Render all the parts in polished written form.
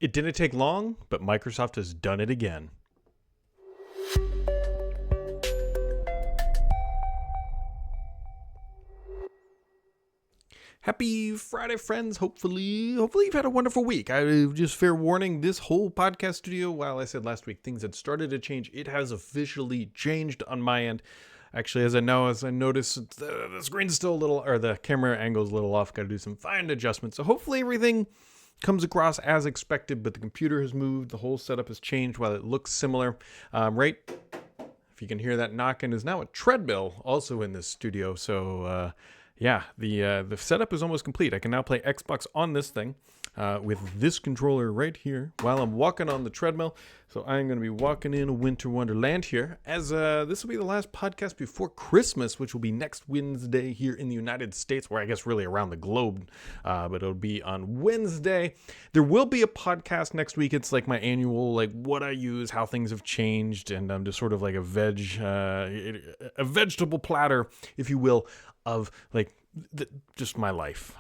It didn't take long, but Microsoft has done it again. Happy Friday, friends. Hopefully you've had a wonderful week. I just fair warning, this whole podcast studio, while I said last week things had started to change, it has officially changed on my end. Actually, as I notice, the screen's still a little, or the camera angle's a little off. Got to do some fine adjustments. So hopefully everything comes across as expected, but the computer has moved. The whole setup has changed while it looks similar. Right? If you can hear that knocking, is now a treadmill also in this studio. So, yeah, the setup is almost complete. I can now play Xbox on this thing with this controller right here while I'm walking on the treadmill. So I'm going to be walking in a winter wonderland here, as this will be the last podcast before Christmas, which will be next Wednesday here in the United States, or I guess really around the globe, but it'll be on Wednesday. There will be a podcast next week. It's like my annual, like what I use, how things have changed, and I'm just sort of like a vegetable platter, if you will, of like just my life,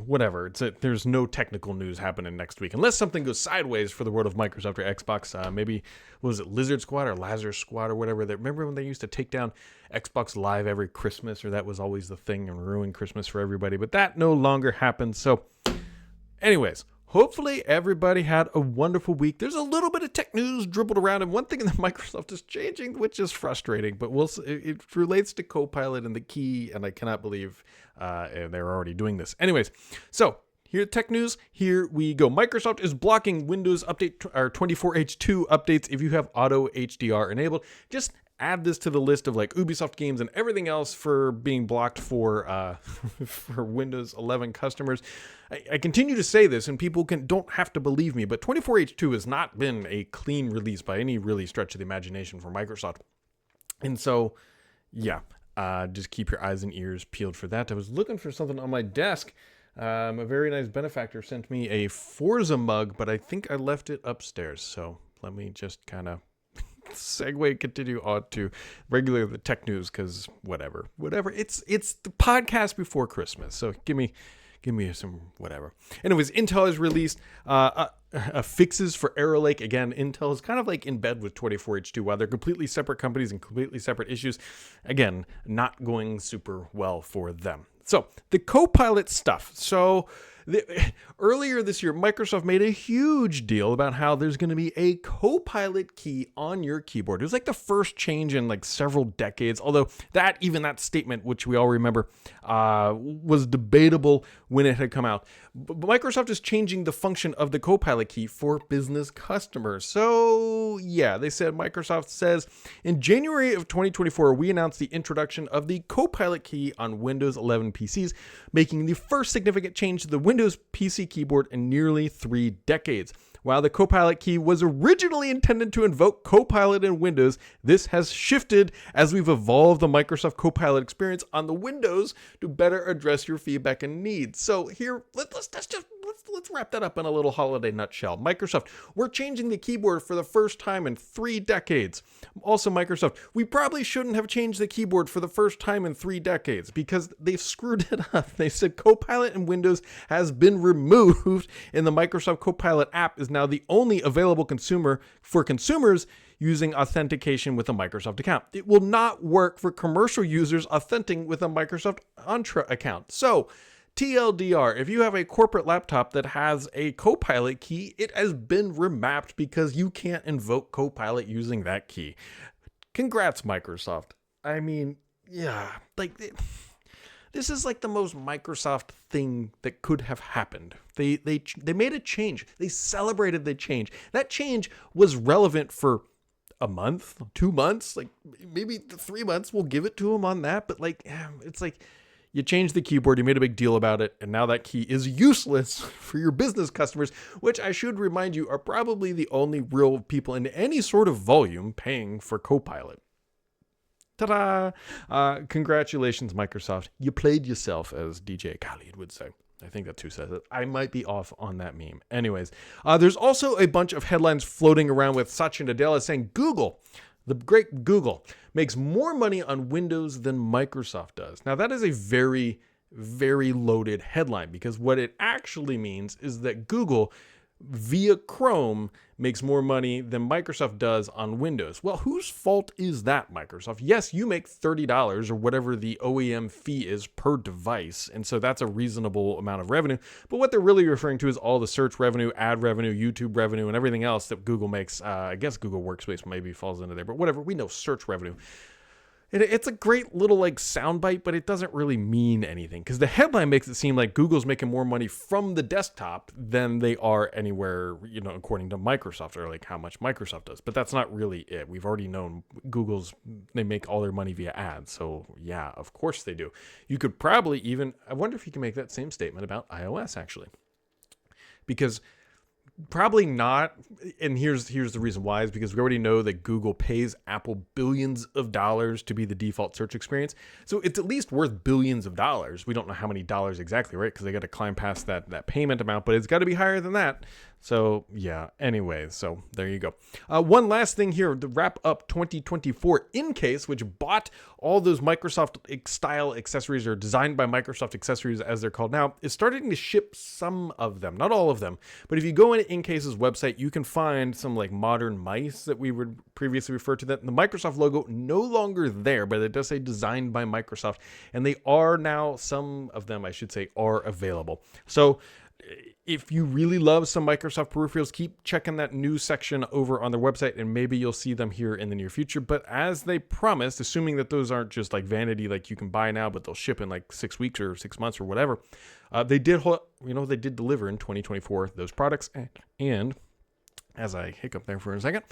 whatever. There's no technical news happening next week unless something goes sideways for the world of Microsoft or Xbox. Maybe what was it, Lizard Squad or Lazarus Squad or whatever? Remember when they used to take down Xbox Live every Christmas, or that was always the thing and ruin Christmas for everybody? But that no longer happens. So, anyways. Hopefully everybody had a wonderful week. There's a little bit of tech news dribbled around, and one thing that Microsoft is changing, which is frustrating, but it relates to Copilot and the key, and I cannot believe they're already doing this. Anyways, so here tech news, here we go. Microsoft is blocking Windows Update or 24H2 updates if you have auto HDR enabled. Just add this to the list of like Ubisoft games and everything else for being blocked for for Windows 11 customers. I continue to say this, and people don't have to believe me, but 24H2 has not been a clean release by any really stretch of the imagination for Microsoft. And so, yeah, just keep your eyes and ears peeled for that. I was looking for something on my desk. A very nice benefactor sent me a Forza mug, but I think I left it upstairs. So let me just kind of continue on to regular the tech news, because whatever. It's the podcast before Christmas, so give me some whatever. Anyways, Intel has released fixes for Arrow Lake. Again, Intel is kind of like in bed with 24H2 while they're completely separate companies and completely separate issues. Again, not going super well for them. So the Copilot stuff. So earlier this year, Microsoft made a huge deal about how there's going to be a Copilot key on your keyboard. It was like the first change in like several decades, although that statement, which we all remember, was debatable when it had come out. But Microsoft is changing the function of the Copilot key for business customers. So yeah, Microsoft says, in January of 2024, we announced the introduction of the Copilot key on Windows 11 PCs, making the first significant change to the Windows PC keyboard in nearly 3 decades. While the Copilot key was originally intended to invoke Copilot in Windows, this has shifted as we've evolved the Microsoft Copilot experience on the Windows to better address your feedback and needs. So here, let's wrap that up in a little holiday nutshell. Microsoft, we're changing the keyboard for the first time in 3 decades. Also, Microsoft, we probably shouldn't have changed the keyboard for the first time in 3 decades because they've screwed it up. They said Copilot in Windows has been removed, and the Microsoft Copilot app is now the only available for consumers using authentication with a Microsoft account. It will not work for commercial users authenticating with a Microsoft Entra account. So, TLDR, if you have a corporate laptop that has a Copilot key, it has been remapped because you can't invoke Copilot using that key. Congrats, Microsoft. I mean, yeah, this is like the most Microsoft thing that could have happened. They made a change. They celebrated the change. That change was relevant for a month, 2 months, like maybe 3 months. We'll give it to them on that. But it's like you changed the keyboard, you made a big deal about it, and now that key is useless for your business customers, which I should remind you are probably the only real people in any sort of volume paying for Copilot. Ta-da! Congratulations, Microsoft. You played yourself, as DJ Khaled would say. I think that's who says it. I might be off on that meme. Anyways, there's also a bunch of headlines floating around with Satya Nadella saying Google, the great Google, makes more money on Windows than Microsoft does. Now, that is a very, very loaded headline because what it actually means is that Google via Chrome makes more money than Microsoft does on Windows. Well, whose fault is that, Microsoft? Yes, you make $30 or whatever the OEM fee is per device, and so that's a reasonable amount of revenue. But what they're really referring to is all the search revenue, ad revenue, YouTube revenue, and everything else that Google makes. I guess Google Workspace maybe falls into there, but whatever, we know search revenue. It's a great little soundbite, but it doesn't really mean anything because the headline makes it seem like Google's making more money from the desktop than they are anywhere, according to Microsoft, or how much Microsoft does. But that's not really it. We've already known they make all their money via ads. So yeah, of course they do. You could probably I wonder if you can make that same statement about iOS actually, because probably not. And here's the reason why, is because we already know that Google pays Apple billions of dollars to be the default search experience. So it's at least worth billions of dollars. We don't know how many dollars exactly, right? Because they got to climb past that payment amount, but it's got to be higher than that. So yeah, anyway, so there you go. One last thing here, to wrap up 2024, InCase, which bought all those Microsoft style accessories, or designed by Microsoft accessories as they're called now, is starting to ship some of them, not all of them. But if you go into InCase's website, you can find some modern mice that we would previously refer to. That the Microsoft logo no longer there, but it does say designed by Microsoft, and they are now, some of them I should say, are available. So if you really love some Microsoft peripherals, keep checking that news section over on their website, and maybe you'll see them here in the near future. But as they promised, assuming that those aren't just vanity, you can buy now, but they'll ship in 6 weeks or 6 months or whatever, they did deliver in 2024 those products. And as I hiccup there for a second,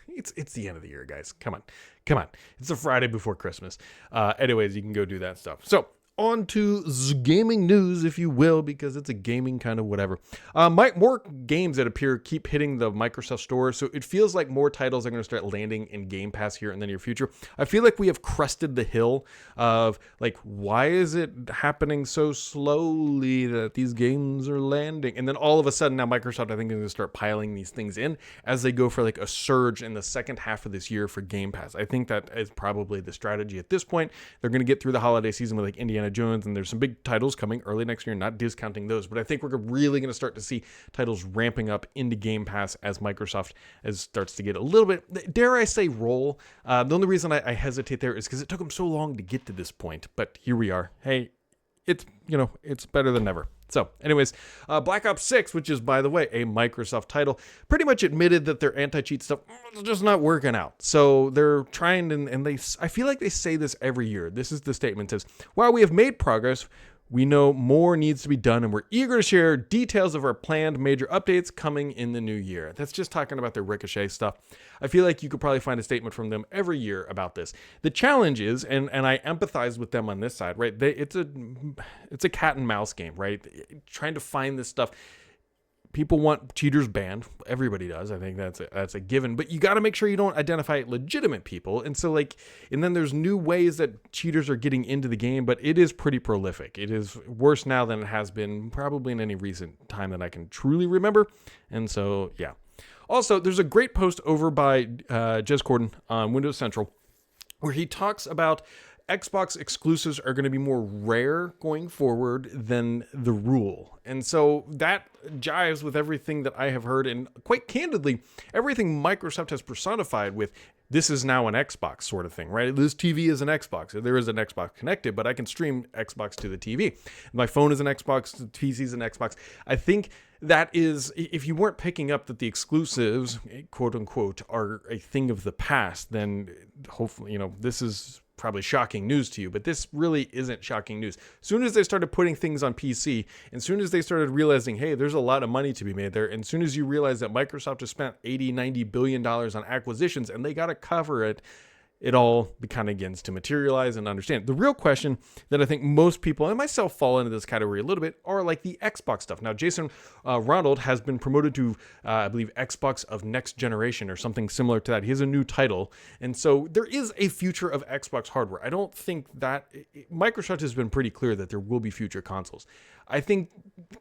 it's the end of the year, guys. Come on. It's a Friday before Christmas. Anyways, you can go do that stuff. So on to gaming news, if you will, because it's a gaming kind of whatever. More games that appear keep hitting the Microsoft Store, so it feels like more titles are going to start landing in Game Pass here in the near future. I feel like we have crested the hill of why is it happening so slowly that these games are landing? And then all of a sudden now Microsoft, I think, is going to start piling these things in as they go for a surge in the second half of this year for Game Pass. I think that is probably the strategy at this point. They're going to get through the holiday season with Indiana Jones, and there's some big titles coming early next year, not discounting those, but I think we're really going to start to see titles ramping up into Game Pass as Microsoft starts to get a little bit, dare I say, roll. The only reason I hesitate there is because it took them so long to get to this point, but here we are. Hey, it's better than never. So anyways, Black Ops 6, which is, by the way, a Microsoft title, pretty much admitted that their anti-cheat stuff is just not working out. So they're trying, and I feel like they say this every year. This is the statement: says, while we have made progress, we know more needs to be done, and we're eager to share details of our planned major updates coming in the new year. That's just talking about their Ricochet stuff. I feel like you could probably find a statement from them every year about this. The challenge is, and I empathize with them on this side, right? It's a cat and mouse game, right? Trying to find this stuff. People want cheaters banned. Everybody does. I think that's a given. But you got to make sure you don't identify legitimate people. And so and then there's new ways that cheaters are getting into the game, but it is pretty prolific. It is worse now than it has been probably in any recent time that I can truly remember. And so, yeah. Also, there's a great post over by Jez Corden on Windows Central where he talks about Xbox exclusives are going to be more rare going forward than the rule. And so that jives with everything that I have heard, and quite candidly, everything Microsoft has personified with this is now an Xbox sort of thing, right? This TV is an Xbox. There is an Xbox connected, but I can stream Xbox to the TV. My phone is an Xbox, the PC is an Xbox. I think that is, if you weren't picking up that the exclusives, quote unquote, are a thing of the past, then hopefully, this is probably shocking news to you, but this really isn't shocking news. As soon as they started putting things on PC, and as soon as they started realizing, hey, there's a lot of money to be made there, and as soon as you realize that Microsoft has spent $80-90 billion on acquisitions and they got to cover it, it all kind of begins to materialize and understand. The real question that I think most people, and myself, fall into this category a little bit, are the Xbox stuff. Now, Jason Ronald has been promoted to, I believe, Xbox of Next Generation or something similar to that. He has a new title. And so there is a future of Xbox hardware. I don't think that Microsoft has been pretty clear that there will be future consoles. I think,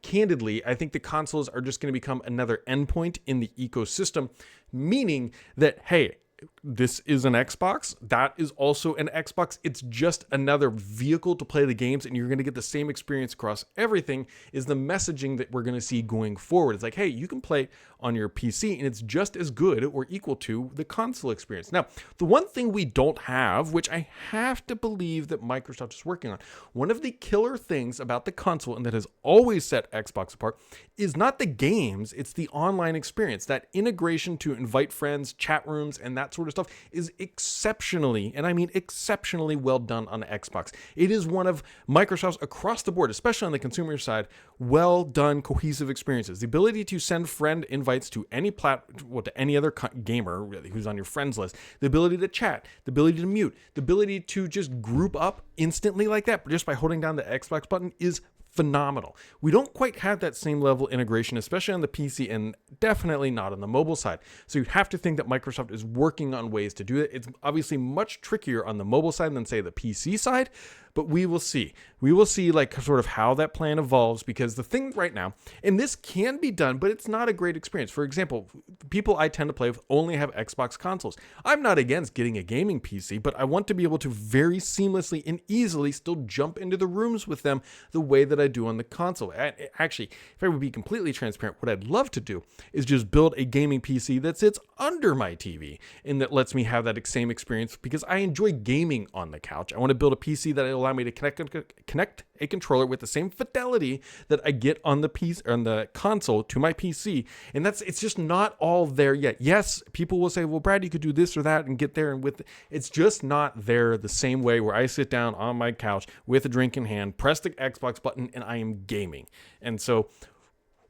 candidly, I think the consoles are just going to become another endpoint in the ecosystem, meaning that, hey, this is an Xbox. That is also an Xbox. It's just another vehicle to play the games, and you're going to get the same experience across everything, is the messaging that we're going to see going forward. It's like, hey, you can play on your PC, and it's just as good or equal to the console experience. Now, the one thing we don't have, which I have to believe that Microsoft is working on, one of the killer things about the console, and that has always set Xbox apart, is not the games, it's the online experience. That integration to invite friends, chat rooms, and that sort of stuff is exceptionally, and I mean exceptionally well done on Xbox. It is one of Microsoft's across the board, especially on the consumer side, well done cohesive experiences. The ability to send friend invites to any to any other gamer really who's on your friends list, the ability to chat, the ability to mute, the ability to just group up instantly like that just by holding down the Xbox button is phenomenal. We don't quite have that same level of integration, especially on the PC, and definitely not on the mobile side. So you have to think that Microsoft is working on ways to do it. It's obviously much trickier on the mobile side than, say, the PC side, but we will see. We will see like sort of how that plan evolves, because the thing right now, and this can be done, but it's not a great experience. For example, people I tend to play with only have Xbox consoles. I'm not against getting a gaming PC, but I want to be able to very seamlessly and easily still jump into the rooms with them the way that I do on the console. Actually, if I would be completely transparent, what I'd love to do is just build a gaming PC that sits under my TV and that lets me have that same experience, because I enjoy gaming on the couch. I want to build a PC that will allow me to connect a controller with the same fidelity that I get on the PC, on the console, to my PC. And it's just not all there yet. Yes, people will say, well, Brad, you could do this or that and get there, and it's just not there the same way where I sit down on my couch with a drink in hand, press the Xbox button, and I am gaming. And so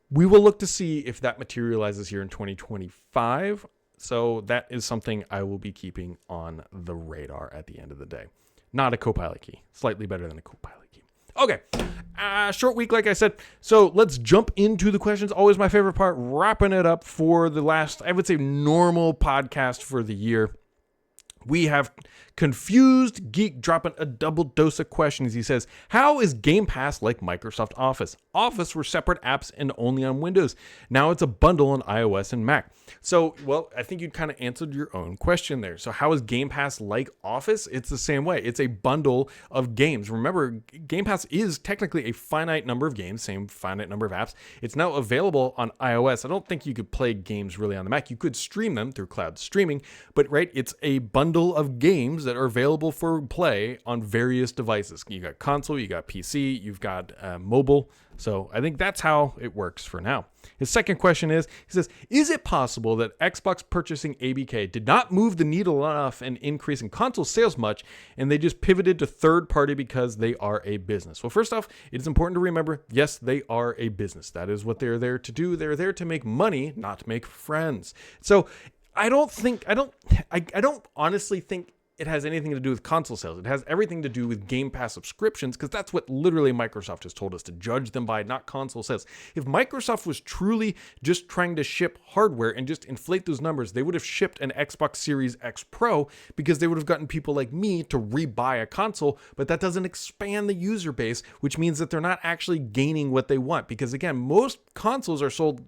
we will look to see if that materializes here in 2025. So that is something I will be keeping on the radar at the end of the day. Not a Copilot key. Slightly better than a Copilot key. Okay. Short week, like I said. So let's jump into the questions. Always my favorite part. Wrapping it up for the last, I would say, normal podcast for the year. We have Confused Geek dropping a double dose of questions. He says, how is Game Pass like Microsoft Office? Office were separate apps and only on Windows. Now it's a bundle on iOS and Mac. So, well, I think you kind of answered your own question there. So how is Game Pass like Office? It's the same way. It's a bundle of games. Remember, Game Pass is technically a finite number of games, same finite number of apps. It's now available on iOS. I don't think you could play games really on the Mac. You could stream them through cloud streaming, but right, it's a bundle of games that are available for play on various devices. You got console, you got PC, you've got mobile. So I think that's how it works for now. His second question is, he says, is it possible that Xbox purchasing ABK did not move the needle enough and increase in console sales much, and they just pivoted to third party because they are a business? Well, first off, it is important to remember, yes, they are a business. That is what they're there to do. They're there to make money, not to make friends. So I don't honestly think it has anything to do with console sales. It has everything to do with Game Pass subscriptions, because that's what literally Microsoft has told us to judge them by, not console sales. If Microsoft was truly just trying to ship hardware and just inflate those numbers, they would have shipped an Xbox Series X Pro, because they would have gotten people like me to rebuy a console, but that doesn't expand the user base, which means that they're not actually gaining what they want. Because again, most consoles are sold,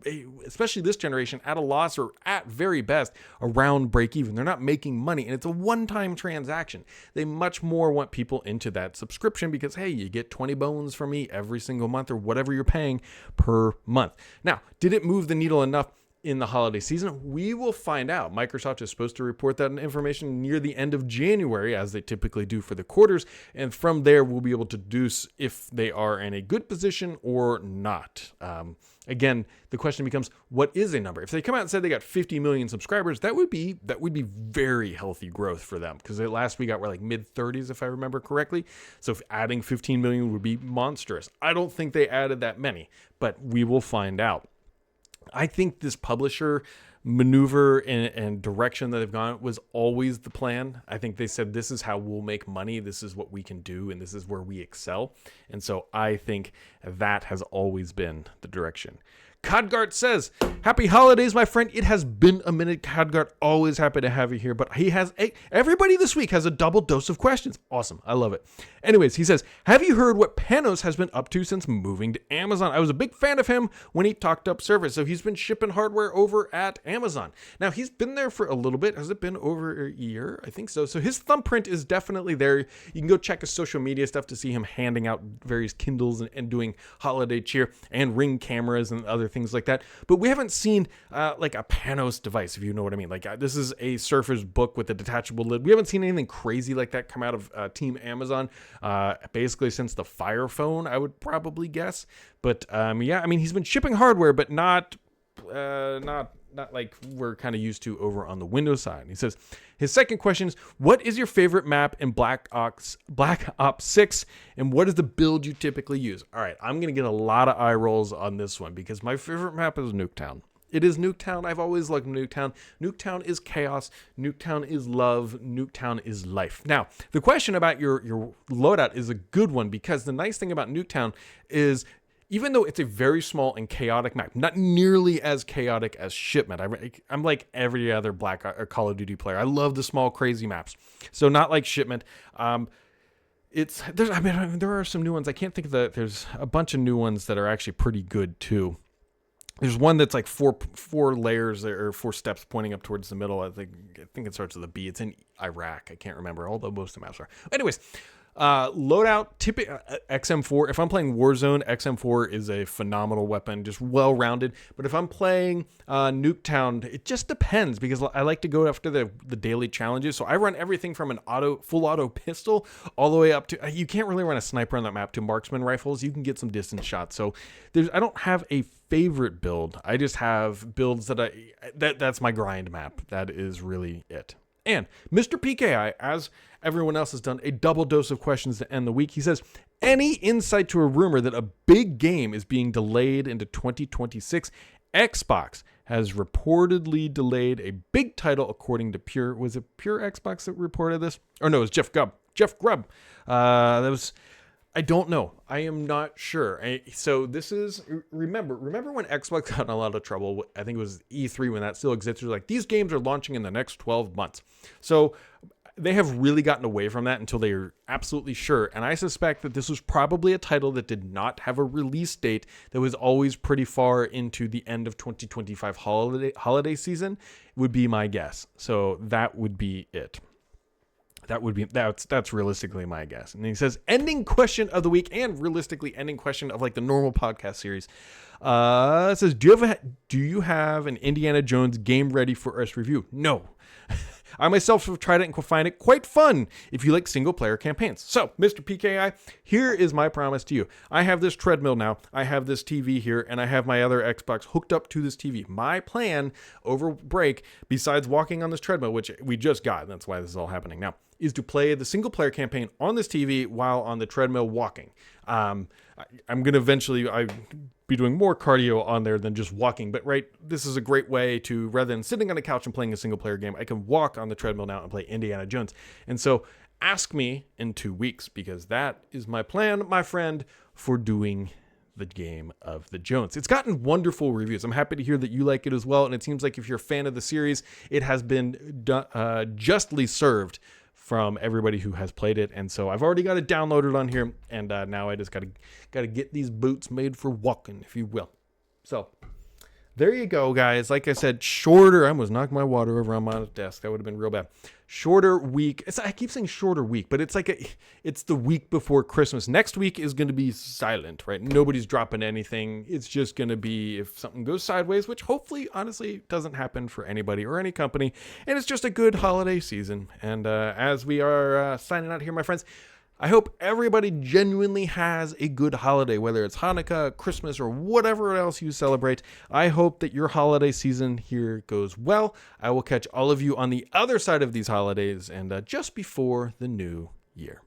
especially this generation, at a loss or at very best around break even. They're not making money, and it's a one-time transaction. They much more want people into that subscription because, hey, you get 20 bones from me every single month, or whatever you're paying per month. Now, did it move the needle enough in the holiday season? We will find out. Microsoft is supposed to report that information near the end of January, as they typically do for the quarters, and from there we'll be able to deduce if they are in a good position or not. Again, the question becomes, what is a number? If they come out and said they got 50 million subscribers, that would be very healthy growth for them, because last we got were like mid-30s, if I remember correctly. So if adding 15 million would be monstrous. I don't think they added that many, but we will find out. I think this publisher maneuver and direction that they've gone was always the plan. I think they said, this is how we'll make money. This is what we can do, and this is where we excel. And so I think that has always been the direction. Codgart says, happy holidays, my friend. It has been a minute. Codgart, always happy to have you here. But everybody this week has a double dose of questions. Awesome. I love it. Anyways, he says, have you heard what Panos has been up to since moving to Amazon? I was a big fan of him when he talked up service. So he's been shipping hardware over at Amazon. Now, he's been there for a little bit. Has it been over a year? I think so. So his thumbprint is definitely there. You can go check his social media stuff to see him handing out various Kindles and doing holiday cheer and Ring cameras and other things like that. But we haven't seen like a Panos device, if you know what I mean. Like this is a Surface Book with a detachable lid. We haven't seen anything crazy like that come out of Team Amazon basically since the Fire Phone, I would probably guess. But yeah, I mean, he's been shipping hardware, but not like we're kind of used to over on the Windows side. He says his second question is, what is your favorite map in Black Ops 6, and what is the build you typically use? All right, I'm going to get a lot of eye rolls on this one because my favorite map is Nuketown. It is Nuketown. I've always loved Nuketown. Nuketown is chaos. Nuketown is love. Nuketown is life. Now, the question about your loadout is a good one because the nice thing about Nuketown is even though it's a very small and chaotic map, not nearly as chaotic as Shipment. I'm like every other Call of Duty player. I love the small, crazy maps. So not like Shipment. There are some new ones. I can't think of there's a bunch of new ones that are actually pretty good too. There's one that's like four layers or 4 steps pointing up towards the middle. I think it starts with a B. It's in Iraq. I can't remember, although most of the maps are. Anyways, loadout, XM4. If I'm playing Warzone, XM4 is a phenomenal weapon, just well-rounded. But if I'm playing Nuketown, it just depends because I like to go after the daily challenges. So I run everything from an full auto pistol all the way up to, you can't really run a sniper on that map, to marksman rifles. You can get some distance shots. So I don't have a favorite build. I just have builds that's my grind map. That is really it. And Mr. PKI, as everyone else has done, a double dose of questions to end the week. He says, any insight to a rumor that a big game is being delayed into 2026? Xbox has reportedly delayed a big title according to Pure. Was it Pure Xbox that reported this? Or no, it was Jeff Grubb. I don't know. I am not sure. So this is, remember when Xbox got in a lot of trouble, I think it was E3 when that still existed, like these games are launching in the next 12 months. So they have really gotten away from that until they are absolutely sure. And I suspect that this was probably a title that did not have a release date that was always pretty far into the end of 2025 holiday season, would be my guess. So that would be it. That's realistically my guess. And he says, ending question of the week, and realistically ending question of like the normal podcast series. It says, do you have an Indiana Jones game ready for us review? No. I myself have tried it and find it quite fun if you like single player campaigns. So, Mr. PKI, here is my promise to you. I have this treadmill now. I have this TV here, and I have my other Xbox hooked up to this TV. My plan over break, besides walking on this treadmill, which we just got, and that's why this is all happening now, is to play the single player campaign on this TV while on the treadmill walking. I'm going to eventually be doing more cardio on there than just walking, but this is a great way to, rather than sitting on a couch and playing a single player game, I can walk on the treadmill now and play Indiana Jones. And so ask me in 2 weeks, because that is my plan, my friend, for doing the game of the Jones. It's gotten wonderful reviews. I'm happy to hear that you like it as well. And it seems like if you're a fan of the series, it has been justly served from everybody who has played it. And so I've already got it downloaded on here, and now I just gotta get these boots made for walking, if you will. So there you go, guys. Like I said, shorter. I almost knocked my water over on my desk. That would have been real bad. Shorter week. I keep saying shorter week, but it's the week before Christmas. Next week is going to be silent, right? Nobody's dropping anything. It's just going to be if something goes sideways, which hopefully, honestly, doesn't happen for anybody or any company. And it's just a good holiday season. And as we are signing out here, my friends, I hope everybody genuinely has a good holiday, whether it's Hanukkah, Christmas, or whatever else you celebrate. I hope that your holiday season here goes well. I will catch all of you on the other side of these holidays and just before the new year.